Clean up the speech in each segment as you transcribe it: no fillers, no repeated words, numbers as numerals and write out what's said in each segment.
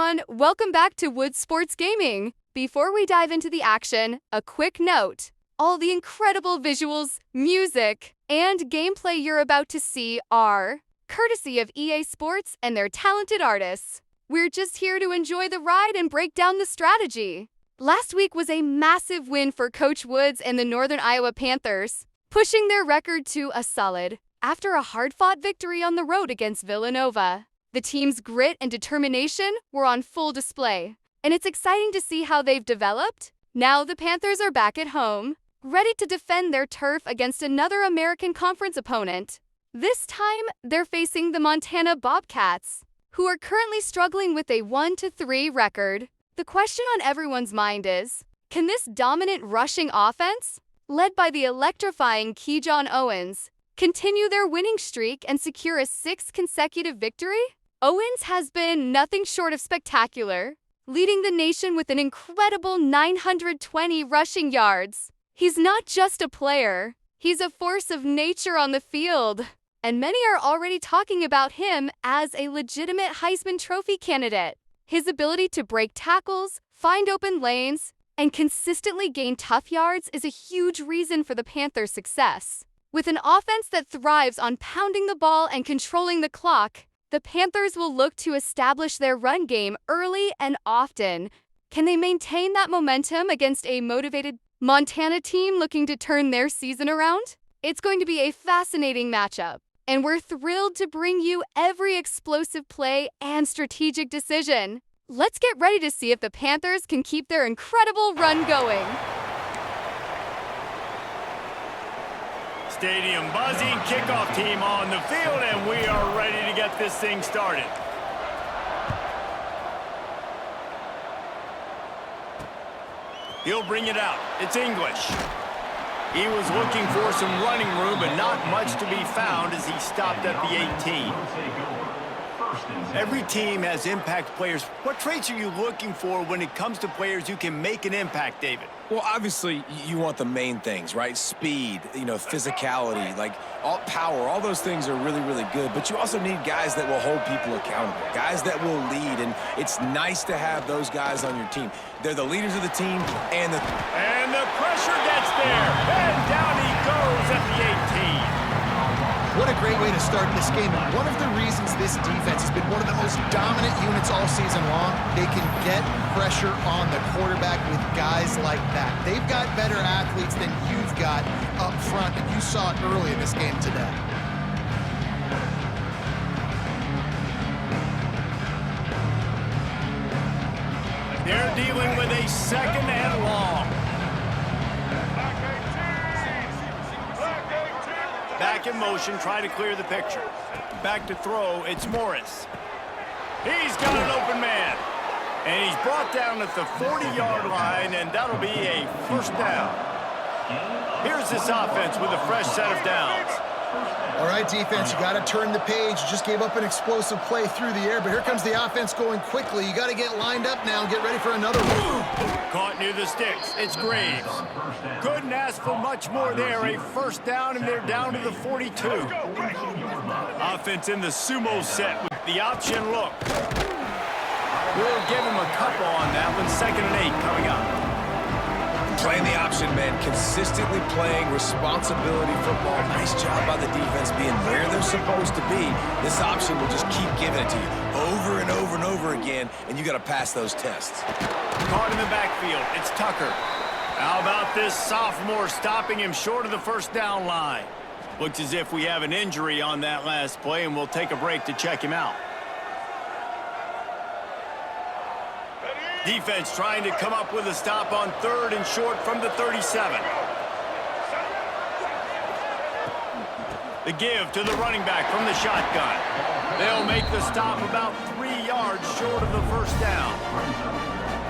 everyone. Welcome back to Wood Sports Gaming. Before we dive into the action, a quick note. All the incredible visuals, music, and gameplay you're about to see are courtesy of EA Sports and their talented artists. We're just here to enjoy the ride and break down the strategy. Last week was a massive win for Coach Woods and the Northern Iowa Panthers, pushing their record to a solid after a hard-fought victory on the road against Villanova. The team's grit and determination were on full display, and it's exciting to see how they've developed. Now the Panthers are back at home, ready to defend their turf against another American Conference opponent. This time, they're facing the Montana BOBCATS, who are currently struggling with a 1-3 record. The question on everyone's mind is, can this dominant rushing offense, led by the electrifying Keyshawn Owens, continue their winning streak and secure a 6th consecutive victory? Owens has been nothing short of spectacular, leading the nation with an incredible 920 rushing yards. He's not just a player, he's a force of nature on the field, and many are already talking about him as a legitimate Heisman Trophy candidate. His ability to break tackles, find open lanes, and consistently gain tough yards is a huge reason for the Panthers' success. With an offense that thrives on pounding the ball and controlling the clock, the Panthers will look to establish their run game early and often. Can they maintain that momentum against a motivated Montana team looking to turn their season around? It's going to be a fascinating matchup, and we're thrilled to bring you every explosive play and strategic decision. Let's get ready to see if the Panthers can keep their incredible run going. Stadium buzzing, kickoff team on the field, and we are ready to get this thing started. He'll bring it out. It's English. He was looking for some running room, but not much to be found as he stopped at the 18. Every team has impact players. What traits are you looking for when it comes to players who can make an impact, David? Well, obviously, you want the main things, right? Speed, physicality, like all power, all those things are really, really good. But you also need guys that will hold people accountable, guys that will lead, and it's nice to have those guys on your team. They're the leaders of the team, and the pressure gets there, and down he goes at the 18. What a great way to start this game. And one of the reasons this defense has been one of the most dominant units all season long, they can get pressure on the quarterback with guys like that. They've got better athletes than you've got up front, and you saw it early in this game today. They're dealing with a 2nd and long. Back in motion, try to clear the picture. Back to throw, it's Morris. He's got an open man. And he's brought down at the 40-yard line, and that'll be a 1st down. Here's this offense with a fresh set of downs. All right, defense, you got to turn the page. You just gave up an explosive play through the air, but here comes the offense going quickly. You got to get lined up now and get ready for another one. Caught near the sticks. It's Graves. Couldn't ask for much more there. A 1st down, and they're down to the 42. Offense in the sumo set with the option look. We'll give him a couple on that one. 2nd and 8 coming up. playing the option, man, consistently playing responsibility football. Nice job by the defense being where they're supposed to be. This option will just keep giving it to you over and over and over again, and you got to pass those tests. Caught in the backfield. It's Tucker. How about this sophomore stopping him short of the first down line? Looks as if we have an injury on that last play, and we'll take a break to check him out. Defense trying to come up with a stop on 3rd and short from the 37. The give to the running back from the shotgun. They'll make the stop about 3 yards short of the first down.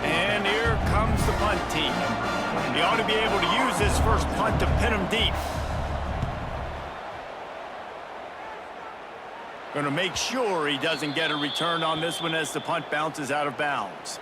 And here comes the punt team. He ought to be able to use this first punt to pin him deep. Going to make sure he doesn't get a return on this one as the punt bounces out of bounds.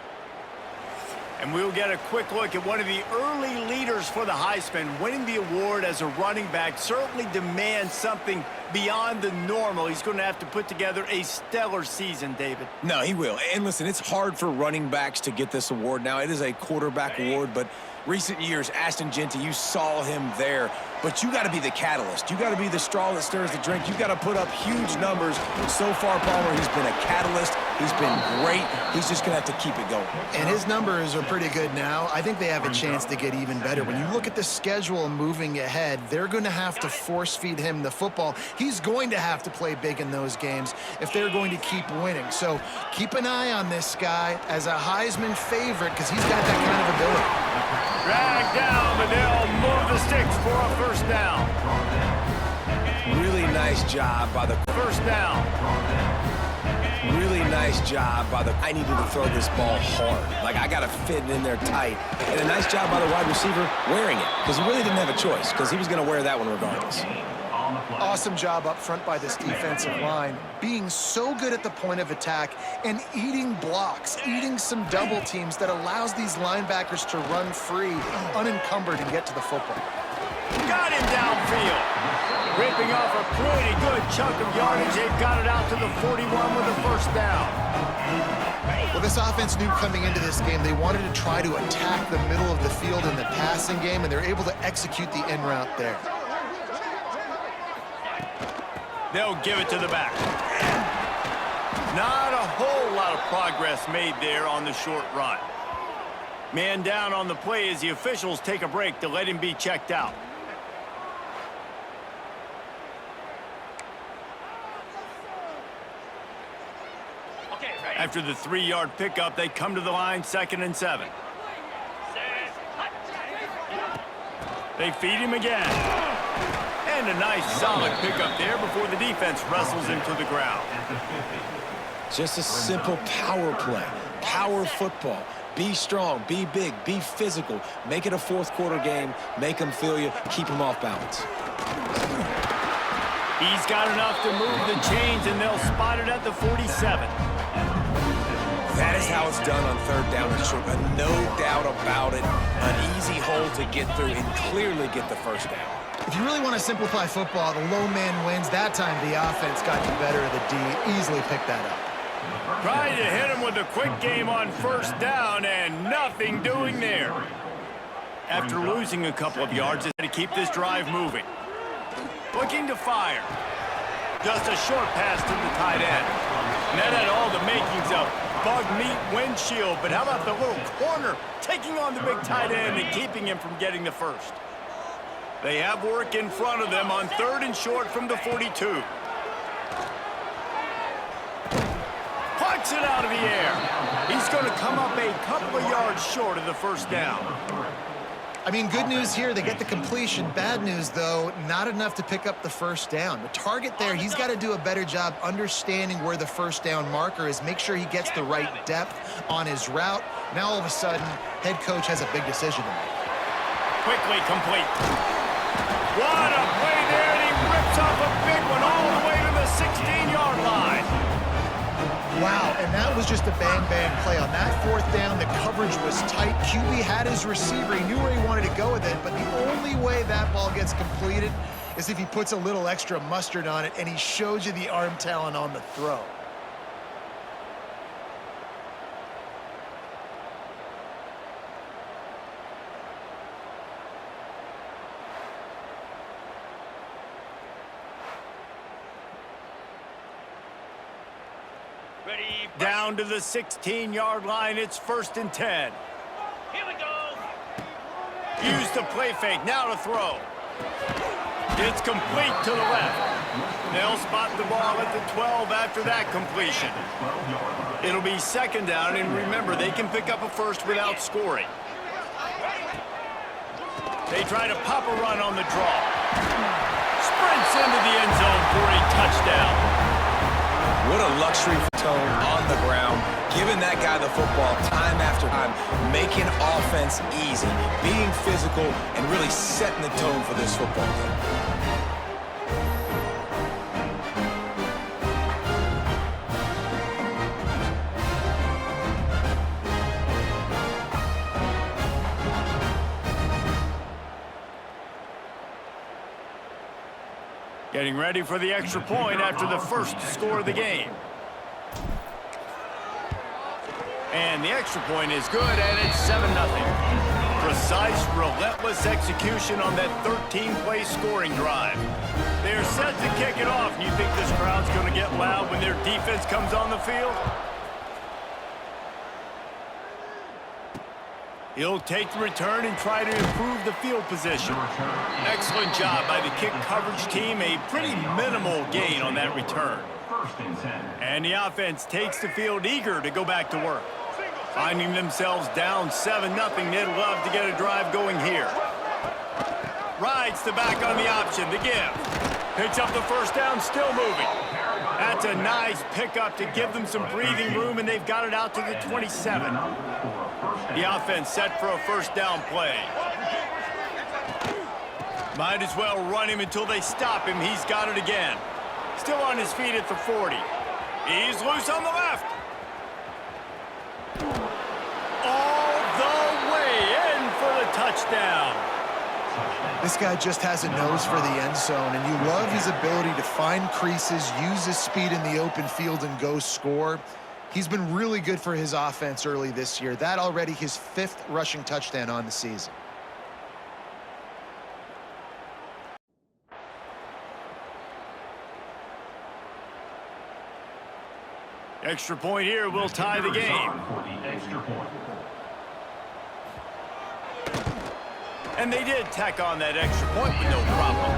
And we'll get a quick look at one of the early leaders for the Heisman. Winning the award as a running back certainly demands something beyond the normal. He's going to have to put together a stellar season, David. No, he will. And listen, it's hard for running backs to get this award now. It is a quarterback award, but recent years, Ashton Genty, you saw him there. But you got to be the catalyst. You got to be the straw that stirs the drink. You got to put up huge numbers. So far, Palmer, he's been a catalyst. He's been great. He's just going to have to keep it going. And his numbers are pretty good now. I think they have a chance to get even better. When you look at the schedule moving ahead, they're going to have to force feed him the football. He's going to have to play big in those games if they're going to keep winning. So keep an eye on this guy as a Heisman favorite because he's got that kind of ability. Drag down, but they'll move the sticks for a first down. Really nice job by the First down. Really nice job by the... I needed to throw this ball hard. Like, I got to fit it in there tight. And a nice job by the wide receiver wearing it because he really didn't have a choice because he was going to wear that one regardless. Awesome job up front by this defensive line, being so good at the point of attack and eating blocks, eating some double teams that allows these linebackers to run free, unencumbered, and get to the football. Got him downfield. Ripping off a pretty good chunk of yardage. They've got it out to the 41 with a first down. Well, this offense knew coming into this game they wanted to try to attack the middle of the field in the passing game, and they're able to execute the in route there. They'll give it to the back. Not a whole lot of progress made there on the short run. Man down on the play as the officials take a break to let him be checked out. After the 3-yard pickup, they come to the line, 2nd and 7. They feed him again. And a nice solid pickup there before the defense wrestles him to the ground. Just a simple power play, power football. Be strong, be big, be physical. Make it a fourth-quarter game. Make them feel you. Keep them off balance. He's got enough to move the chains, and they'll spot it at the 47. That is how it's done on third down and short. No doubt about it. An easy hole to get through and clearly get the first down. If you really want to simplify football, the low man wins. That time the offense got the better of the D. Easily picked that up. Trying to hit him with a quick game on first down, and nothing doing there. After losing a couple of yards, to keep this drive moving. Looking to fire. Just a short pass to the tight end. And that had all the makings of bug meat windshield, but how about the little corner taking on the big tight end and keeping him from getting the first? They have work in front of them on 3rd and short from the 42. Plucks it out of the air. He's going to come up a couple of yards short of the first down. I mean, good news here, they get the completion. Bad news, though, not enough to pick up the first down. The target there, he's got to do a better job understanding where the first down marker is, make sure he gets the right depth on his route. Now, all of a sudden, head coach has a big decision to make. Quickly complete. What a play there, and he rips off a big one all the way to the 16-yard line. Wow, and that was just a bang-bang play. On that 4th down, the coverage was tight. QB had his receiver. He knew where he wanted to go with it, but the only way that ball gets completed is if he puts a little extra mustard on it, and he shows you the arm talent on the throw. Down to the 16-yard line. It's 1st and 10. Here we go. Use the play fake. Now to throw. It's complete to the left. They'll spot the ball at the 12 after that completion. It'll be 2nd down, and remember, they can pick up a first without scoring. They try to pop a run on the draw. Sprints into the end zone for a touchdown. What a luxury tone on the ground, giving that guy the football time after time, making offense easy, being physical, and really setting the tone for this football game. Getting ready for the extra point after the first score of the game. And the extra point is good, and it's 7-0. Precise, relentless execution on that 13-play scoring drive. They're set to kick it off. You think this crowd's going to get loud when their defense comes on the field? He'll take the return and try to improve the field position. Excellent job by the kick coverage team. A pretty minimal gain on that return. And the offense takes the field eager to go back to work. Finding themselves down 7-0, they'd love to get a drive going here. Rides the back on the option to give. Picks up the first down, still moving. That's a nice pickup to give them some breathing room, and they've got it out to the 27. The offense set for a first down play. Might as well run him until they stop him. He's got it again. Still on his feet at the 40. He's loose on the left. All the way in for the touchdown. This guy just has a nose for the end zone, and you love his ability to find creases, use his speed in the open field, and go score. He's been really good for his offense early this year. That already his 5th rushing touchdown on the season. Extra point here will tie the game. And they did tack on that extra point with no problem.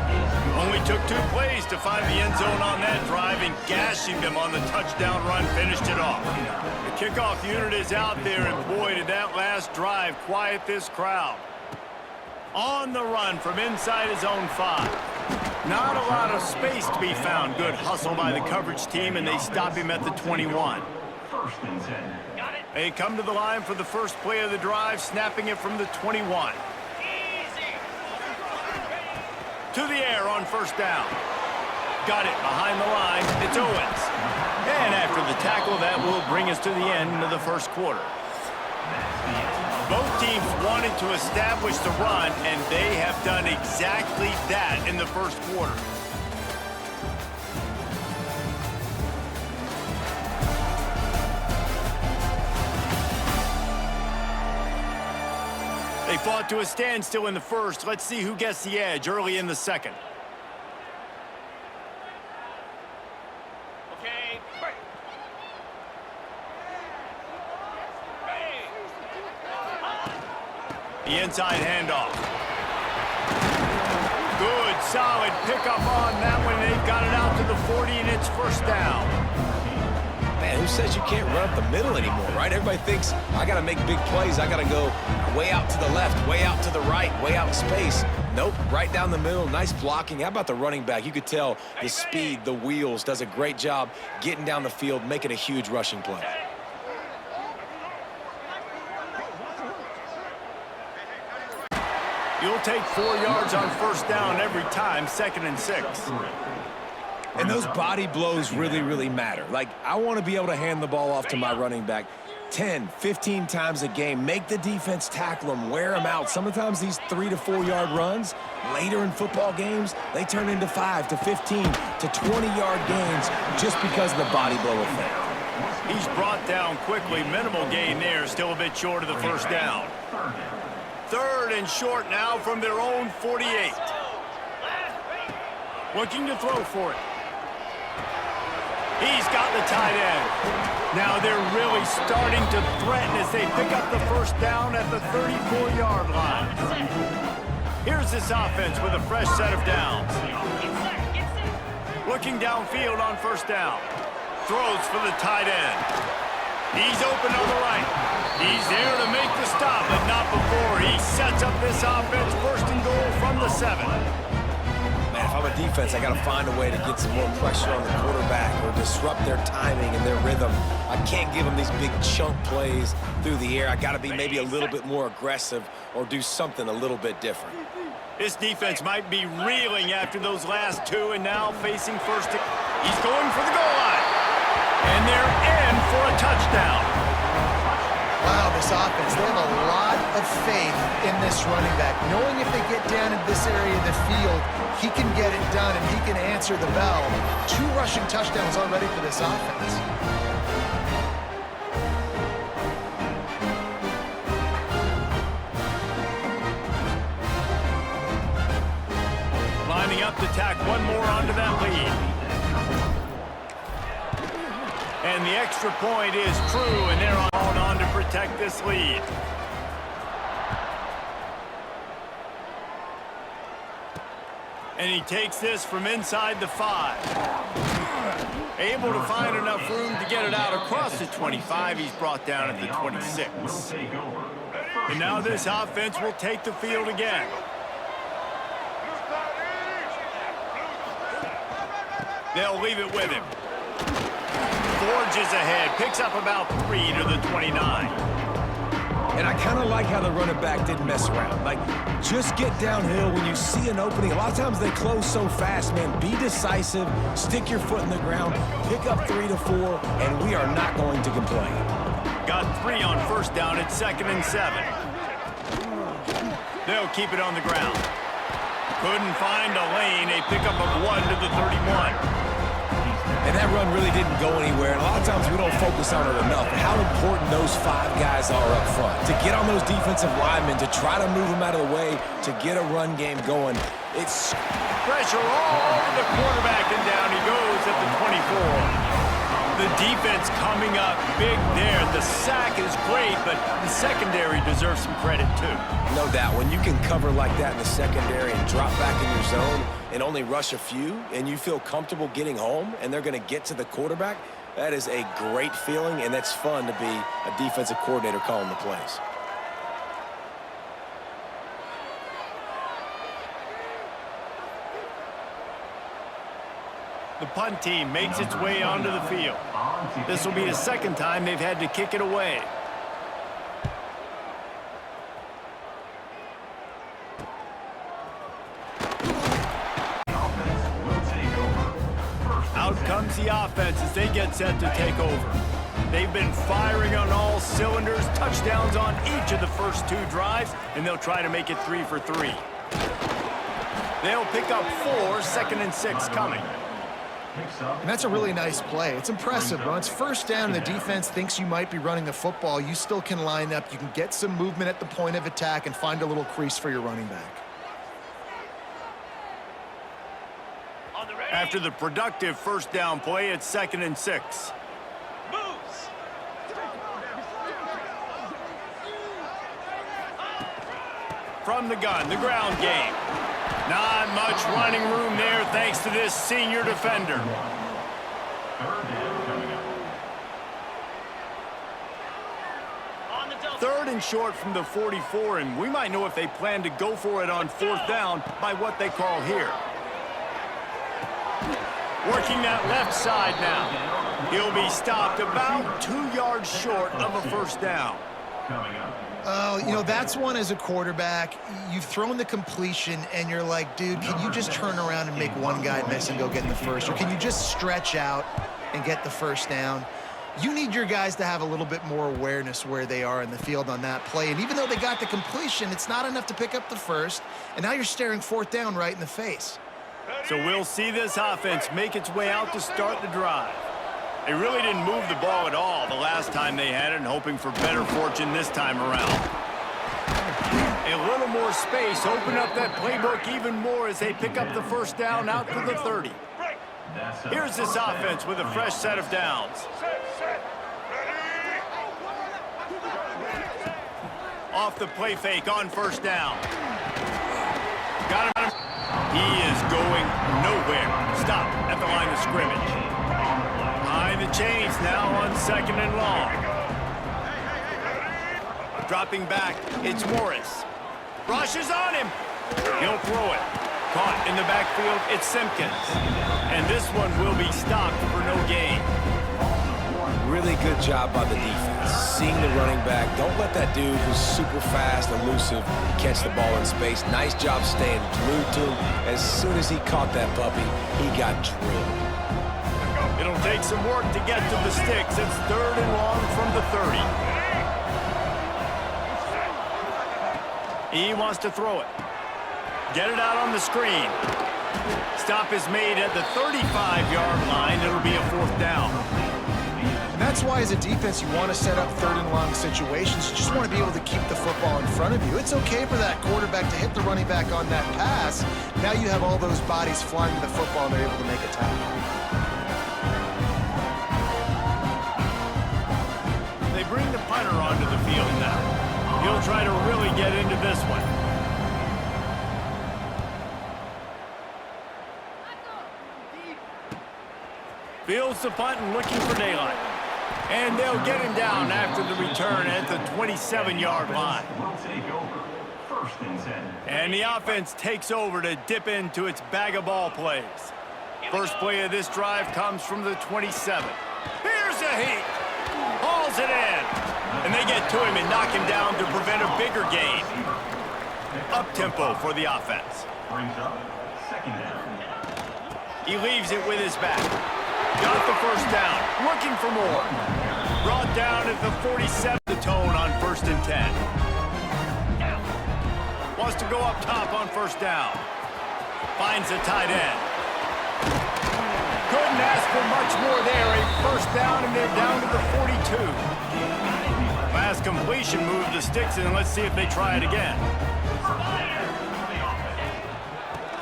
Only took 2 plays to find the end zone on that drive, and gashing them on the touchdown run finished it off. The kickoff unit is out there, and boy, did that last drive quiet this crowd. On the run from inside his own 5. Not a lot of space to be found. Good hustle by the coverage team, and they stop him at the 21. They come to the line for the first play of the drive, snapping it from the 21. To the air on first down. Got it behind the line. It's Owens. And after the tackle, that will bring us to the end of the first quarter. Both teams wanted to establish the run, and they have done exactly that in the first quarter. They fought to a standstill in the first. Let's see who gets the edge early in the second. Okay. The inside handoff. Good, solid pickup on that one. They've got it out to the 40, and it's first down. Man, who says you can't run up the middle anymore, right? Everybody thinks, I got to make big plays. I got to go way out to the left, way out to the right, way out in space. Nope, right down the middle. Nice blocking. How about the running back? You could tell the speed, the wheels, does a great job getting down the field, making a huge rushing play. You'll take 4 yards on first down every time, 2nd and 6. And those body blows really, really matter. Like, I want to be able to hand the ball off to my running back 10, 15 times a game. Make the defense tackle them, wear them out. Sometimes these 3 to 4 yard runs, later in football games, they turn into 5 to 15 to 20-yard gains just because of the body blow effect. He's brought down quickly. Minimal gain there, still a bit short of the first down. 3rd and short now from their own 48. Looking to throw for it. He's got the tight end. Now they're really starting to threaten as they pick up the first down at the 34-yard line. Here's this offense with a fresh set of downs. Looking downfield on first down. Throws for the tight end. He's open on the right. He's there to make the stop, but not before. He sets up this offense first and goal from the 7. Man, if I'm a defense, I got to find a way to get some more pressure on the quarterback or disrupt their timing and their rhythm. I can't give them these big chunk plays through the air. I got to be maybe a little bit more aggressive or do something a little bit different. This defense might be reeling after those last 2 and now facing first. He's going for the goal line. And they're in for a touchdown. Wow, this offense, they have a lot of faith in this running back, knowing if they get down in this area of the field, he can get it done and he can answer the bell. 2 rushing touchdowns already for this offense. Lining up to tack one more onto that lead. And the extra point is true, and they're on to protect this lead. And he takes this from inside the 5. Able to find enough room to get it out across the 25. He's brought down at the 26. And now this offense will take the field again. They'll leave it with him. Forges ahead, picks up about 3 to the 29. And I kind of like how the running back didn't mess around. Like, just get downhill when you see an opening. A lot of times they close so fast, man. Be decisive, stick your foot in the ground, pick up 3 to 4, and we are not going to complain. Got 3 on first down at 2nd and 7. They'll keep it on the ground. Couldn't find a lane. A pickup of 1 to the 31. And that run really didn't go anywhere. And a lot of times we don't focus on it enough. And how important those 5 guys are up front. To get on those defensive linemen, to try to move them out of the way, to get a run game going. It's pressure all over the quarterback, and down he goes at the 24. The defense coming up big there. The sack is great, but the secondary deserves some credit too. No doubt. When you can cover like that in the secondary and drop back in your zone and only rush a few, and you feel comfortable getting home, and they're going to get to the quarterback, that is a great feeling, and that's fun to be a defensive coordinator calling the plays. The punt team makes its way onto the field. This will be the 2nd time they've had to kick it away. Out comes the offense as they get set to take over. They've been firing on all cylinders, touchdowns on each of the first 2 drives, and they'll try to make it 3 for 3. They'll pick up 4, 2nd and 6 coming. And that's a really nice play. It's impressive. When it's first down and the defense thinks you might be running the football, you still can line up. You can get some movement at the point of attack and find a little crease for your running back. After the productive first down play, it's 2nd and 6. Moves. From the gun, the ground game. Not much running room there thanks to this senior defender. Third and short from the 44, and we might know if they plan to go for it on 4th down by what they call here. Working that left side now. He'll be stopped about 2 yards short of a first down. Oh, you know, that's one as a quarterback. You've thrown the completion, and you're like, dude, can you just turn around and make one guy miss and go get the first? Or can you just stretch out and get the first down? You need your guys to have a little bit more awareness where they are in the field on that play. And even though they got the completion, it's not enough to pick up the first. And now you're staring 4th down right in the face. So we'll see this offense make its way out to start the drive. They really didn't move the ball at all the last time they had it, and hoping for better fortune this time around. A little more space, open up that playbook even more as they pick up the first down out to the 30. Here's this offense with a fresh set of downs. Off the play fake on first down. Got him. He is going nowhere. Stop at the line of scrimmage. Behind the chains now on 2nd and long. Dropping back, it's Morris. Rushes on him. He'll throw it. Caught in the backfield, it's Simpkins. And this one will be stopped for no gain. Really good job by the defense. Seeing the running back. Don't let that dude who's super fast, elusive, catch the ball in space. Nice job staying glued to him. As soon as he caught that puppy, he got drilled. It'll take some work to get to the sticks. It's 3rd and long from the 30. He wants to throw it. Get it out on the screen. Stop is made at the 35-yard line. It'll be a 4th down. And that's why as a defense you want to set up 3rd and long situations. You just want to be able to keep the football in front of you. It's okay for that quarterback to hit the running back on that pass. Now you have all those bodies flying to the football and they're able to make a tackle. They bring the punter onto the field now. He'll try to really get into this one. Fields the punt and looking for daylight. And they'll get him down after the return at the 27-yard line. And the offense takes over to dip into its bag of ball plays. First play of this drive comes from the 27. Here's a heat. Hauls it in. And they get to him and knock him down to prevent a bigger gain. Up-tempo for the offense. He leaves it with his back. Got the first down. Looking for more. Brought down at the 47. The tone on 1st and 10. Wants to go up top on 1st down. Finds a tight end. Couldn't ask for much more there. A 1st down, and they're down to the 42. Last completion moved the sticks, and let's see if they try it again.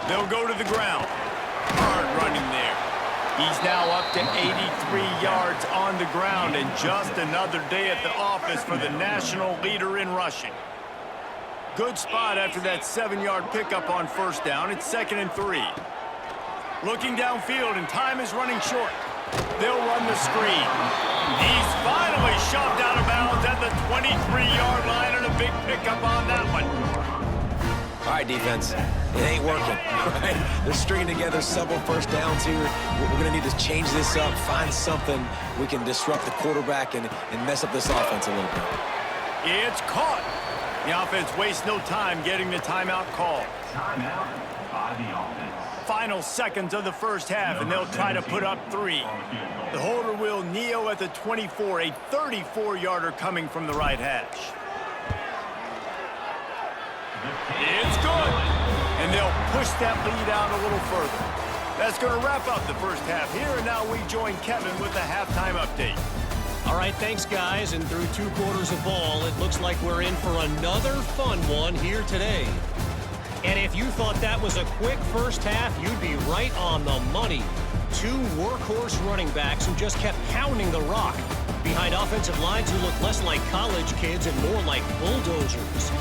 They'll go to the ground. Hard running there. He's now up to 83 yards on the ground, and just another day at the office for the national leader in rushing. Good spot after that 7-yard pickup on 1st down. It's 2nd and 3. Looking downfield, and time is running short. They'll run the screen. He's finally shoved out of bounds at the 23-yard line, and a big pickup on that one. All right, defense, it ain't working. Right? They're stringing together several 1st downs here. We're going to need to change this up, find something we can disrupt the quarterback and mess up this offense a little bit. It's caught. The offense wastes no time getting the timeout call. Timeout by the offense. Final seconds of the 1st half, and they'll try to put up 3. The holder will kneel at the 24, a 34-yarder coming from the right hash. It's good. And they'll push that lead out a little further. That's going to wrap up the 1st half here, and now we join Kevin with the halftime update. All right, thanks, guys. And through 2 quarters of ball, it looks like we're in for another fun one here today. And if you thought that was a quick 1st half, you'd be right on the money. 2 workhorse running backs who just kept pounding the rock behind offensive lines who look less like college kids and more like bulldozers.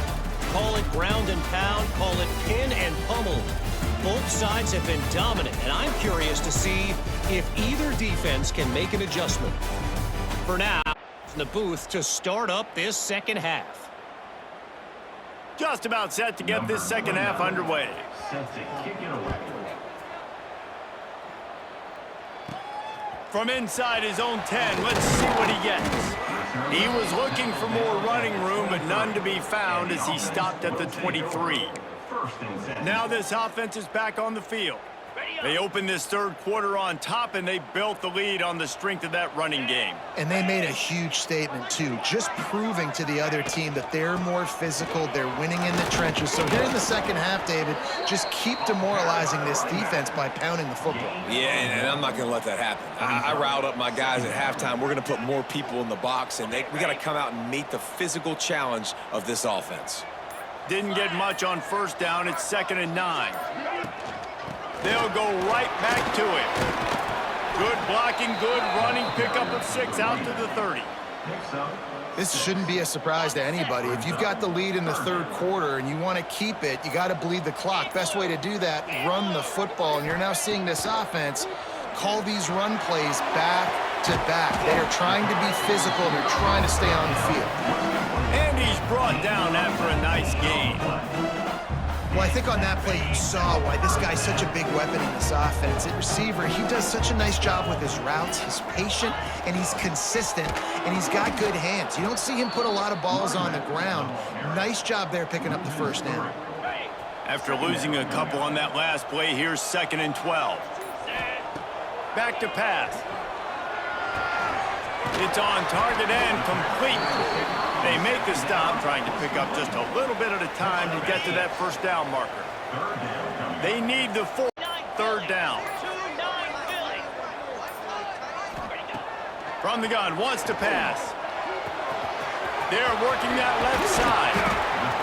Call it ground and pound, call it pin and pummel. Both sides have been dominant, and I'm curious to see if either defense can make an adjustment. For now, in the booth to start up this 2nd half. Just about set to get this 2nd half underway. Set to kick it away. From inside his own 10, let's see what he gets. He was looking for more running room, but none to be found as he stopped at the 23. Now this offense is back on the field. They opened this 3rd quarter on top, and they built the lead on the strength of that running game. And they made a huge statement, too, just proving to the other team that they're more physical, they're winning in the trenches. So here in the 2nd half, David, just keep demoralizing this defense by pounding the football. Yeah, and I'm not going to let that happen. I riled up my guys at halftime. We're going to put more people in the box, and we got to come out and meet the physical challenge of this offense. Didn't get much on 1st down. It's 2nd and 9. They'll go right back to it. Good blocking, good running, pickup of 6 out to the 30. This shouldn't be a surprise to anybody. If you've got the lead in the 3rd quarter and you want to keep it, you got to bleed the clock. Best way to do that, run the football. And you're now seeing this offense call these run plays back to back. They are trying to be physical. They're trying to stay on the field. And he's brought down after a nice gain. Well, I think on that play you saw why this guy's such a big weapon in this offense. At receiver, he does such a nice job with his routes. He's patient, and he's consistent, and he's got good hands. You don't see him put a lot of balls on the ground. Nice job there picking up the 1st down. After losing a couple on that last play, here's 2nd and 12. Back to pass. It's on target and complete. They make the stop, trying to pick up just a little bit at a time to get to that first down marker. They need the third down. From the gun, wants to pass. They're working that left side.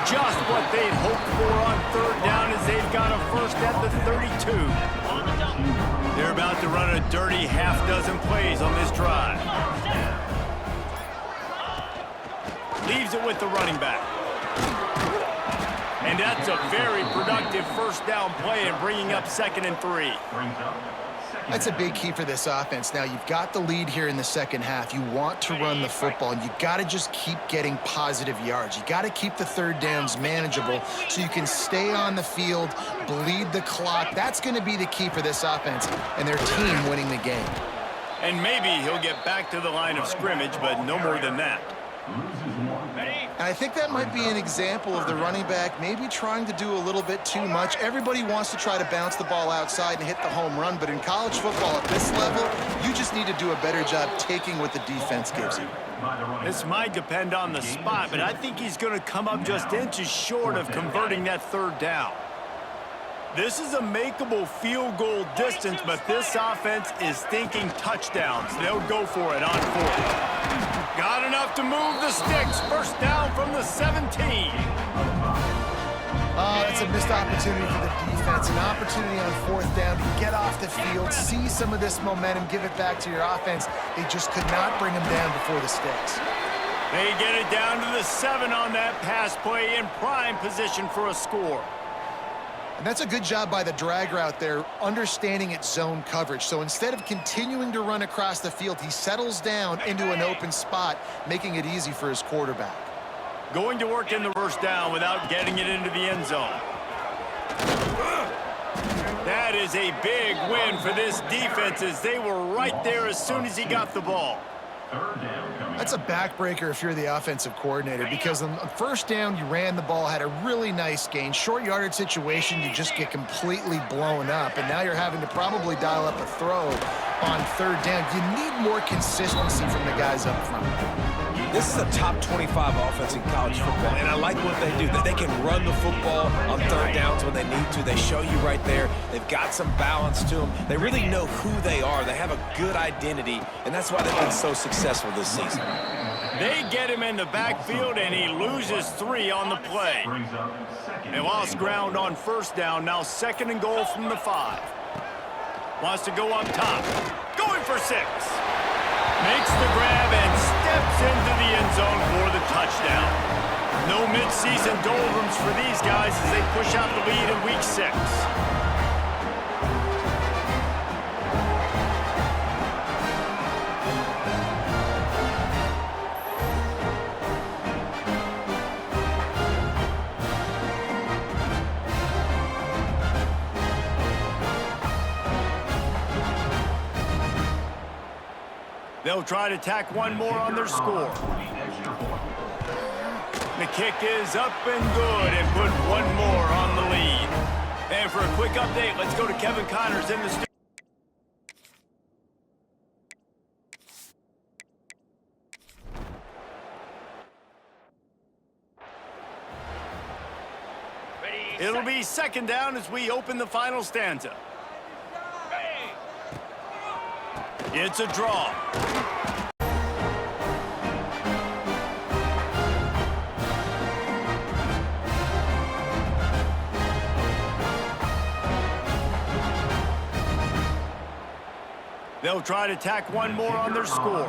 Just what they'd hoped for on third down as they've got a first at the 32. They're about to run a dirty half-dozen plays on this drive. Leaves it with the running back. And that's a very productive first down play and bringing up 2nd and 3. That's a big key for this offense. Now, you've got the lead here in the second half. You want to run the football, and you got to just keep getting positive yards. You got to keep the third downs manageable so you can stay on the field, bleed the clock. That's going to be the key for this offense and their team winning the game. And maybe he'll get back to the line of scrimmage, but no more than that. And I think that might be an example of the running back maybe trying to do a little bit too much. Everybody wants to try to bounce the ball outside and hit the home run, but in college football at this level, you just need to do a better job taking what the defense gives you. This might depend on the spot, but I think he's going to come up just inches short of converting that third down. This is a makeable field goal distance, but this offense is thinking touchdowns. They'll go for it on 4th. Got enough to move the sticks. First down from the 17. Oh, that's a missed opportunity for the defense. An opportunity on 4th down to get off the field, see some of this momentum, give it back to your offense. They just could not bring him down before the sticks. They get it down to the 7 on that pass play in prime position for a score. And that's a good job by the drag route there, understanding its zone coverage. So instead of continuing to run across the field, he settles down into an open spot, making it easy for his quarterback. Going to work in the first down without getting it into the end zone. That is a big win for this defense as they were right there as soon as he got the ball. That's a backbreaker if you're the offensive coordinator, because on first down, you ran the ball, had a really nice gain. Short yardage situation, you just get completely blown up, and now you're having to probably dial up a throw on third down. You need more consistency from the guys up front. This is a top 25 offense in college football, and I like what they do. That they can run the football on third downs when they need to. They show you right there. They've got some balance to them. They really know who they are. They have a good identity, and that's why they've been so successful this season. They get him in the backfield, and he loses 3 on the play. They lost ground on first down. Now 2nd and goal from the 5. Wants to go up top. Going for 6. Makes the grab and steps into the end zone for the touchdown. No midseason doldrums for these guys as they push out the lead in week 6. They'll try to tack one more on their score. The kick is up and good and put one more on the lead. And for a quick update, let's go to Kevin Connors in the studio. It'll be 2nd down as we open the final stanza. It's a draw. They'll try to tack one more on their score.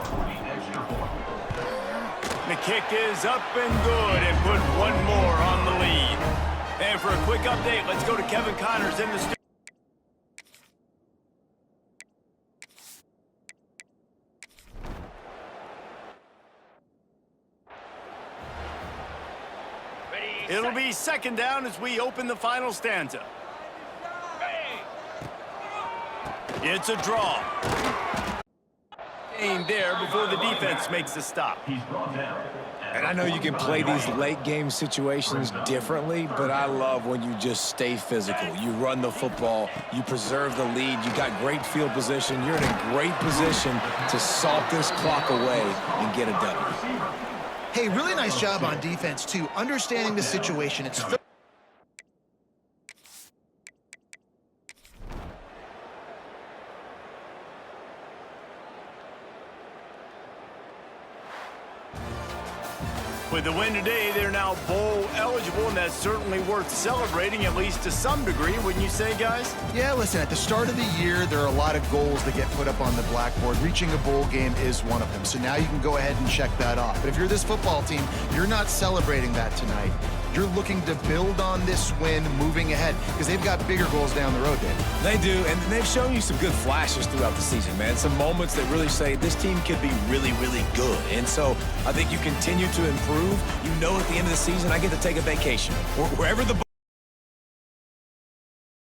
The kick is up and good and put one more on the lead. And for a quick update, let's go to Kevin Connors in the studio. It'll be 2nd down as we open the final stanza. It's a draw. Aim there before the defense makes the stop. And I know you can play these late game situations differently, but I love when you just stay physical. You run the football, you preserve the lead, you got great field position, you're in a great position to salt this clock away and get a W. Hey, really nice job on defense, too. Understanding the situation. It's With the win today, they're now bowl eligible, and that's certainly worth celebrating, at least to some degree, wouldn't you say, guys? Yeah, listen, at the start of the year, there are a lot of goals that get put up on the blackboard. Reaching a bowl game is one of them. So now you can go ahead and check that off. But if you're this football team, you're not celebrating that tonight. You're looking to build on this win moving ahead because they've got bigger goals down the road, David. They do, and they've shown you some good flashes throughout the season, man. Some moments that really say this team could be really, really good. And so I think you continue to improve. You know at the end of the season, I get to take a vacation. Wherever the